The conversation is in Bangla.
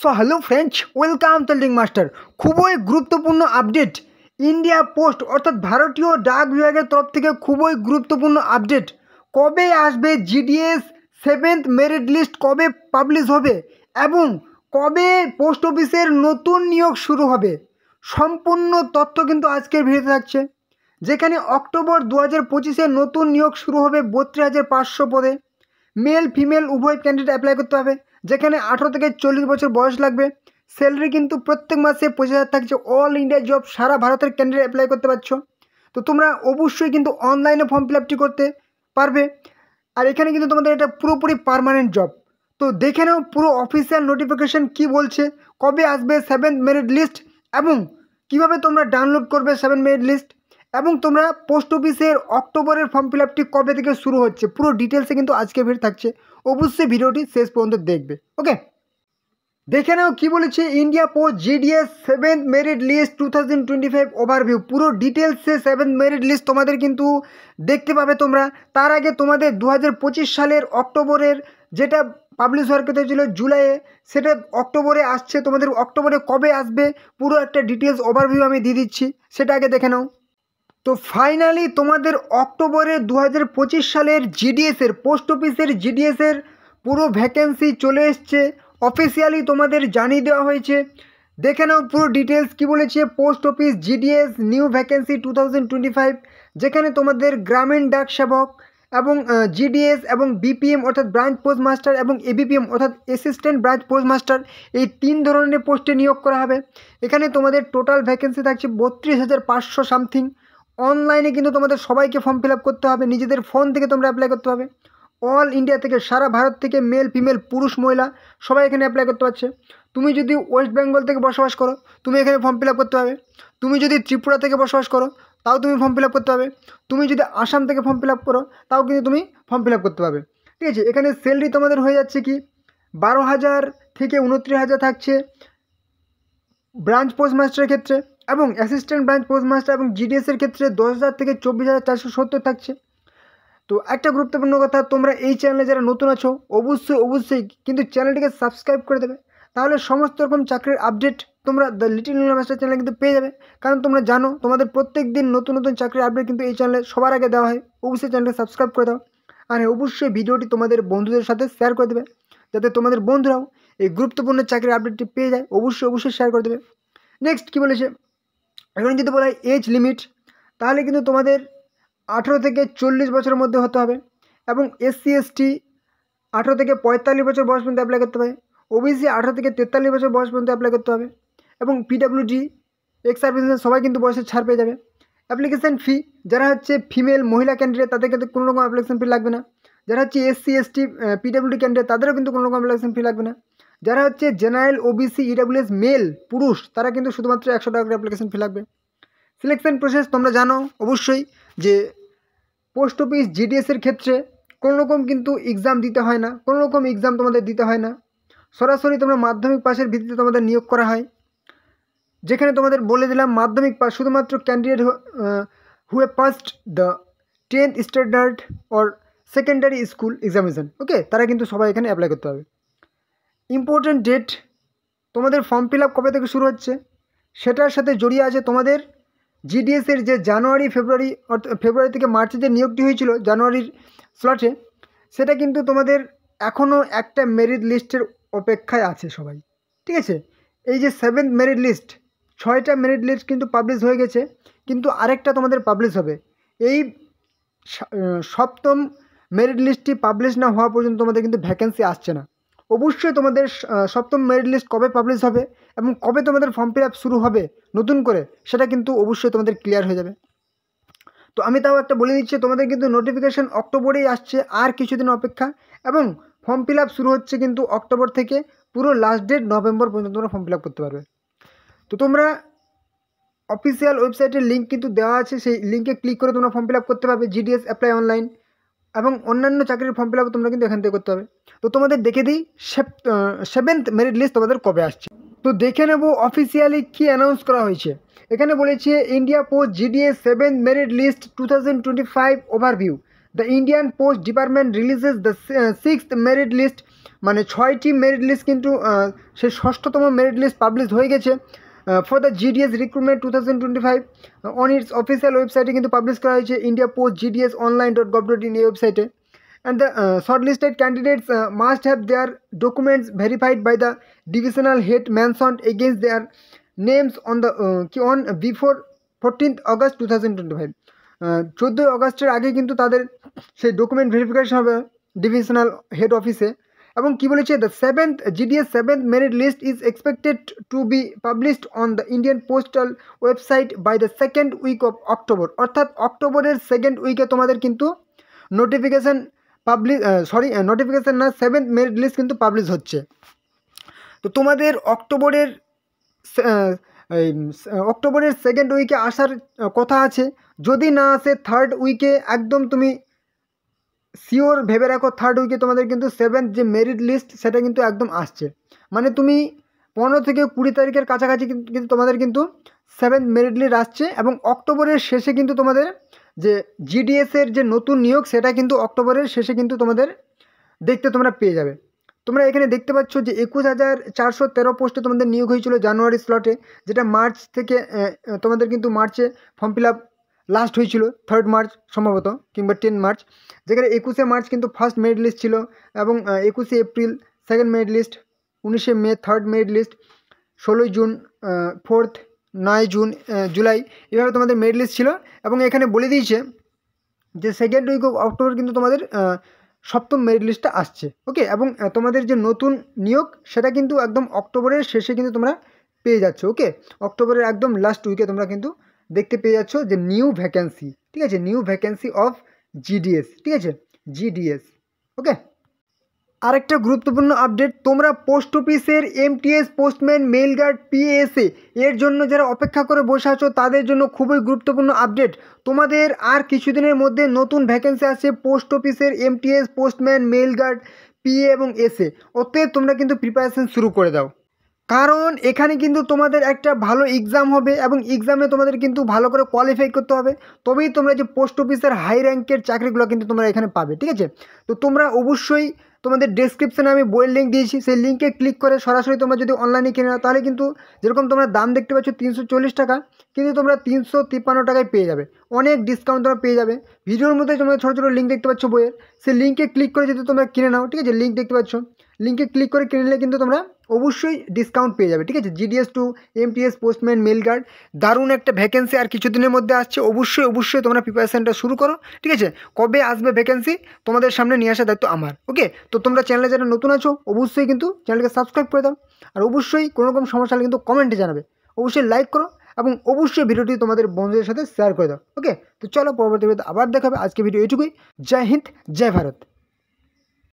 So hello friends, welcome to link master. খুবই গুরুত্বপূর্ণ আপডেট ইন্ডিয়া পোস্ট অর্থাৎ ভারতীয় ডাক বিভাগের তরফ থেকে খুবই গুরুত্বপূর্ণ আপডেট। কবে আসবে জিডিএস সেভেন্থ মেরিট লিস্ট, কবে পাবলিশ হবে এবং কবে পোস্ট অফিসের নতুন নিয়োগ শুরু হবে, সম্পূর্ণ তথ্য কিন্তু আজকের ভিডিওতে থাকছে। যেখানে অক্টোবর 2025-এ নতুন নিয়োগ শুরু হবে 32,500 পদে। মেল ফিমেল উভয় ক্যান্ডিডেট অ্যাপ্লাই করতে হবে। যেখানে 18 থেকে 40 বছর বয়স লাগবে। স্যালারি কিন্তু প্রত্যেক মাসে 25,000 থাকছে। অল ইন্ডিয়া জব, সারা ভারতের ক্যান্ডিডেট অ্যাপ্লাই করতে পারছো। তো তোমরা অবশ্যই কিন্তু অনলাইনে ফর্ম ফিল আপটি করতে পারবে। আর এখানে কিন্তু তোমাদের এটা পুরোপুরি পার্মানেন্ট জব। তো দেখে নাও পুরো অফিসিয়াল নোটিফিকেশন কি বলছে, কবে আসবে সেভেন্থ মেরিট লিস্ট এবং কিভাবে তোমরা ডাউনলোড করবে সেভেন মেরিট লিস্ট, এবং তোমরা পোস্ট অফিসের অক্টোবরের ফর্ম ফিল আপটি কবে থেকে শুরু হচ্ছে, পুরো ডিটেলসে কিন্তু আজকের ভিডিও থাকছে। অবশ্যই ভিডিওটি শেষ পর্যন্ত দেখবে। ওকে, দেখে নাও কি বলেছে India post GDS seventh merit list 2025 overview. পুরো ডিটেলসে সেভেন্থ মেরিট লিস্ট তোমাদের কিন্তু দেখতে পাবে তোমরা। তার আগে তোমাদের 2025 সালের অক্টোবরের যেটা পাবলিশ হওয়ার কথা ছিল জুলাইয়ে, সেটা অক্টোবরে আসছে। তোমাদের অক্টোবরে কবে আসবে পুরো একটা ডিটেলস ওভারভিউ আমি দিয়ে দিচ্ছি, সেটা আগে দেখে নাও। তো ফাইনালি তোমাদের অক্টোবরে 2025 সালের জিডিএসের পোস্ট অফিসের জিডিএসের পুরো ভ্যাকেন্সি চলে এসছে। অফিসিয়ালি তোমাদের জানিয়ে দেওয়া হয়েছে। দেখে নাও পুরো ডিটেলস কি বলেছে। Post office GDS new vacancy 2025, যেখানে তোমাদের গ্রামীণ ডাক সেবক এবং জিডিএস এবং বিপিএম অর্থাৎ ব্রাঞ্চ পোস্ট মাস্টার এবং এবিপিএম অর্থাৎ অ্যাসিস্ট্যান্ট ব্রাঞ্চ পোস্ট মাস্টার, এই 3 ধরনের পোস্টে নিয়োগ করা হবে। এখানে তোমাদের টোটাল ভ্যাকেন্সি থাকছে 32,500 সামথিং। অনলাইনে কিন্তু তোমাদের সবাইকে ফর্ম ফিল আপ করতে হবে, নিজেদের ফোন থেকে তোমরা অ্যাপ্লাই করতে হবে। অল ইন্ডিয়া থেকে, সারা ভারত থেকে মেল ফিমেল পুরুষ মহিলা সবাই এখানে অ্যাপ্লাই করতে পারছে। তুমি যদি ওয়েস্ট বেঙ্গল থেকে বসবাস করো, তুমি এখানে ফর্ম ফিল আপ করতে হবে। তুমি যদি ত্রিপুরা থেকে বসবাস করো, তাও তুমি ফর্ম ফিল আপ করতে হবে। তুমি যদি আসাম থেকে ফর্ম ফিল আপ করো, তাও কিন্তু তুমি ফর্ম ফিল আপ করতে পারবে। ঠিক আছে, এখানে স্যালারি তোমাদের হয়ে যাচ্ছে কি 12,000 থেকে 29,000 থাকছে ব্রাঞ্চ পোস্ট মাস্টারের ক্ষেত্রে, এবং অ্যাসিস্ট্যান্ট ব্রাঞ্চ পোস্ট মাস্টার এবং জিডিএসের ক্ষেত্রে 10,000 থেকে 24,470 থাকছে। তো একটা গুরুত্বপূর্ণ কথা, তোমরা এই চ্যানেলে যারা নতুন আছো অবশ্যই কিন্তু চ্যানেলটিকে সাবস্ক্রাইব করে দেবে। তাহলে সমস্ত রকম চাকরির আপডেট তোমরা দ্য লিটল ইন্ডিয়া মাস্টার চ্যানেলে কিন্তু পেয়ে যাবে। কারণ তোমরা জানো তোমাদের প্রত্যেক দিন নতুন নতুন চাকরির আপডেট কিন্তু এই চ্যানেলে সবার আগে দেওয়া হয়। অবশ্যই চ্যানেলকে সাবস্ক্রাইব করে দাও। আর অবশ্যই ভিডিওটি তোমাদের বন্ধুদের সাথে শেয়ার করে দেবে, যাতে তোমাদের বন্ধুরাও এই গুরুত্বপূর্ণ চাকরির আপডেটটি পেয়ে যায়। অবশ্যই শেয়ার করে দেবে। নেক্সট কী বলেছে, এখন যদি বলা হয় এজ লিমিট, তাহলে কিন্তু তোমাদের 18 থেকে 40 বছরের মধ্যে হতে হবে, এবং SC ST 18 থেকে 45 বছর বয়স পর্যন্ত অ্যাপ্লাই করতে হবে। ওবিসি 18 থেকে 43 বছর বয়স পর্যন্ত অ্যাপ্লাই করতে হবে, এবং PWD এক্স সার্ভিসম্যান সবাই কিন্তু বয়সের ছাড় পেয়ে যাবে। অ্যাপ্লিকেশান ফি, যারা হচ্ছে ফিমেল মহিলা ক্যান্ডিডেট তাদের কিন্তু কোনো রকম অ্যাপ্লিকেশান ফি লাগবে না। যারা হচ্ছে SC ST PWD ক্যান্ডিডেট তাদেরও কিন্তু কোনো রকম অ্যাপ্লিকেশান ফি লাগবে না। যারা হচ্ছে জেনারেল OBC EWS মেল পুরুষ, তারা কিন্তু শুধুমাত্র 100 টাকা করে অ্যাপ্লিকেশান ফি লাগবে। সিলেকশন প্রসেস তোমরা জানো অবশ্যই যে পোস্ট অফিস জিডিএসের ক্ষেত্রে কোনো রকম কিন্তু এক্সাম দিতে হয় না, কোনো রকম এক্সাম তোমাদের দিতে হয় না। সরাসরি তোমরা মাধ্যমিক পাসের ভিত্তিতে তোমাদের নিয়োগ করা হয়। যেখানে তোমাদের বলে দিলাম মাধ্যমিক পাস, শুধুমাত্র candidate who have passed the 10th standard or secondary school examination, okay, তারা কিন্তু সবাই এখানে অ্যাপ্লাই করতে হবে। ইম্পর্টেন্ট ডেট, তোমাদের ফর্ম ফিল আপ কবে থেকে শুরু হচ্ছে সেটার সাথে জড়িয়ে আছে তোমাদের জিডিএসের যে ফেব্রুয়ারি থেকে মার্চে যে নিয়োগটি হয়েছিল জানুয়ারির স্লটে, সেটা কিন্তু তোমাদের এখনও একটা মেরিট লিস্টের অপেক্ষায় আছে সবাই। ঠিক আছে, এই যে সেভেন্থ মেরিট লিস্ট, 6টা মেরিট লিস্ট কিন্তু পাবলিশ হয়ে গেছে, কিন্তু আরেকটা তোমাদের পাবলিশ হবে। এই সপ্তম মেরিট লিস্টটি পাবলিশ না হওয়া পর্যন্ত তোমাদের কিন্তু ভ্যাকেন্সি আসছে না। অবশ্যই তোমাদের সপ্তম মেরিট লিস্ট কবে পাবলিশ হবে এবং কবে তোমাদের ফর্ম ফিল আপ শুরু হবে নতুন করে, সেটা কিন্তু অবশ্যই তোমাদের ক্লিয়ার হয়ে যাবে। তো আমি তাও একটা বলে দিচ্ছি, তোমাদের কিন্তু নোটিফিকেশান অক্টোবরেই আসছে, আর কিছুদিন অপেক্ষা, এবং ফর্ম ফিল আপ শুরু হচ্ছে কিন্তু অক্টোবর থেকে পুরো লাস্ট ডেট নভেম্বর পর্যন্ত তোমরা ফর্ম ফিল আপ করতে পারবে। তো তোমরা অফিসিয়াল ওয়েবসাইটের লিঙ্ক কিন্তু দেওয়া আছে, সেই লিঙ্কে ক্লিক করে তোমরা ফর্ম ফিল আপ করতে পারবে। জিডিএস অ্যাপ্লাই অনলাইন এবং অন্যান্য চাকরির ফর্ম ফিল আপ তোমরা কিন্তু এখান থেকে করতে হবে। তো তোমাদের দেখে দিই সেভেন্থ মেরিট লিস্ট তোমাদের কবে আসছে। তো দেখে নেব অফিসিয়ালি কি অ্যানাউন্স করা হয়েছে। এখানে বলেছে India post GDS seventh merit list 2025 overview. The Indian post department releases the 6th merit list মানে 6টি মেরিট লিস্ট কিন্তু সেই 6ষ্ঠতম মেরিট লিস্ট পাবলিশ হয়ে গেছে for the GDS recruitment 2025 on it's official ওয়েবসাইটে কিন্তু পাবলিশ করা হয়েছে ইন্ডিয়া পোস্ট জিডিএস online.gov.in এই ওয়েবসাইটে। And the shortlisted candidates must have their documents verified by the divisional head mentioned against their names on the on before 14th August 2025 14 অগস্টের আগে কিন্তু তাদের সেই ডকুমেন্ট ভেরিফিকেশন হবে ডিভিশনাল হেড অফিসে। এবং কি বলেছে, the GDS 7th merit list is expected to be published on the Indian postal website by the 2nd week of October. অর্থাৎ অক্টোবরের 2nd উইকে তোমাদের কিন্তু নোটিফিকেশান নোটিফিকেশান না 7th মেরিট লিস্ট কিন্তু পাবলিশ হচ্ছে। তো তোমাদের অক্টোবরের 2nd উইকে আসার কথা আছে। যদি না আসে 3rd উইকে একদম তুমি শিওর ভেবে রাখো 3rd উইকে তোমাদের কিন্তু 7th যে মেরিট লিস্ট সেটা কিন্তু একদম আসছে। মানে তুমি 15 থেকে 20 তারিখের কাছাকাছি কিন্তু তোমাদের কিন্তু 7th মেরিট লিস্ট আসছে। এবং অক্টোবরের শেষে কিন্তু তোমাদের যে জিডিএসের যে নতুন নিয়োগ সেটা কিন্তু অক্টোবরের শেষে কিন্তু তোমাদের দেখতে তোমরা পেয়ে যাবে। তোমরা এখানে দেখতে পাচ্ছ যে 21,413 পোস্টে তোমাদের নিয়োগ হয়েছিল জানুয়ারি স্লটে, যেটা মার্চ থেকে তোমাদের কিন্তু মার্চে ফর্ম ফিল আপ লাস্ট হয়েছিল 3rd মার্চ সম্ভবত কিংবা 10 মার্চ, যেখানে 21শে মার্চ কিন্তু 1st মেরিট লিস্ট ছিল এবং 21শে এপ্রিল 2nd মেরিট লিস্ট, 19শে মে 3rd মেরিট লিস্ট, 16ই জুন 4th, 9 জুন জুলাই এভাবে তোমাদের মেরিট লিস্ট ছিল। এবং এখানে বলে দিয়েছে যে 2nd উইক অফ অক্টোবর কিন্তু তোমাদের 7ম মেরিট লিস্টটা আসছে। ওকে, এবং তোমাদের যে নতুন নিয়োগ সেটা কিন্তু একদম অক্টোবরের শেষে কিন্তু তোমরা পেয়ে যাচ্ছ। ওকে, অক্টোবরের একদম লাস্ট উইকে তোমরা কিন্তু দেখতে পেয়ে যাচ্ছ যে নিউ ভ্যাকেন্সি, ঠিক আছে, নিউ ভ্যাকেন্সি অফ জিডিএস, ঠিক আছে, জিডিএস। ওকে, আরেকটা গুরুত্বপূর্ণ আপডেট, তোমরা পোস্ট অফিসের এমটিএস পোস্টম্যান মেইল গার্ড পিএসএ এর জন্য যারা অপেক্ষা করে বসে আছো তাদের জন্য খুবই গুরুত্বপূর্ণ আপডেট। তোমাদের আর কিছুদিনের মধ্যে নতুন ভ্যাকেন্সি আছে পোস্ট অফিসের MTS postman mail guard PA এবং এসএ। অতএব তোমরা কিন্তু প্রিপারেশন শুরু করে দাও, কারণ এখানে কিন্তু তোমাদের একটা ভালো এক্সাম হবে এবং এক্সামে তোমাদের কিন্তু ভালো করে কোয়ালিফাই করতে হবে, তবেই তোমরা যে পোস্ট অফিসের হাই র্যাঙ্কের চাকরিগুলো কিন্তু তোমরা এখানে পাবে। ঠিক আছে, তো তোমরা অবশ্যই তোমাদের ডেসক্রিপশানে আমি বইয়ের লিঙ্ক দিয়েছি, সেই লিঙ্কে ক্লিক করে সরাসরি তোমরা যদি অনলাইনে কিনে নাও তাহলে কিন্তু যেরকম তোমরা দাম দেখতে পাচ্ছ 340 টাকা, কিন্তু তোমরা 353 টাকায় পেয়ে যাবে, অনেক ডিসকাউন্ট তোমরা পেয়ে যাবে। ভিডিওর মধ্যে তোমরা ছোটো ছোটো লিঙ্ক দেখতে পাচ্ছ বইয়ের, সেই লিঙ্কে ক্লিক করে যদি তোমরা কিনে নাও, ঠিক আছে, লিঙ্ক দেখতে পাচ্ছ, লিঙ্কে ক্লিক করে কিনে নিলে কিন্তু তোমরা অবশ্যই ডিসকাউন্ট পেয়ে যাবে। ঠিক আছে, GDS to MTS postman mail guard দারুণ একটা ভ্যাকেন্সি আর কিছুদিনের মধ্যে আসছে। অবশ্যই তোমরা প্রিপারেশানটা শুরু করো। ঠিক আছে, কবে আসবে ভ্যাকেন্সি তোমাদের সামনে নিয়ে আসার দায়িত্ব আমার। ওকে, তো তোমরা চ্যানেলে যারা নতুন আছো অবশ্যই কিন্তু চ্যানেলকে সাবস্ক্রাইব করে দাও, আর অবশ্যই কোনো রকম সমস্যা হলে কিন্তু কমেন্টে জানাবে, অবশ্যই লাইক করো এবং অবশ্যই ভিডিওটি তোমাদের বন্ধুদের সাথে শেয়ার করে দাও। ওকে, তো চলো পরবর্তী ভিডিওতে আবার দেখাবে। আজকে ভিডিও এইটুকুই। জয় হিন্দ, জয় ভারত।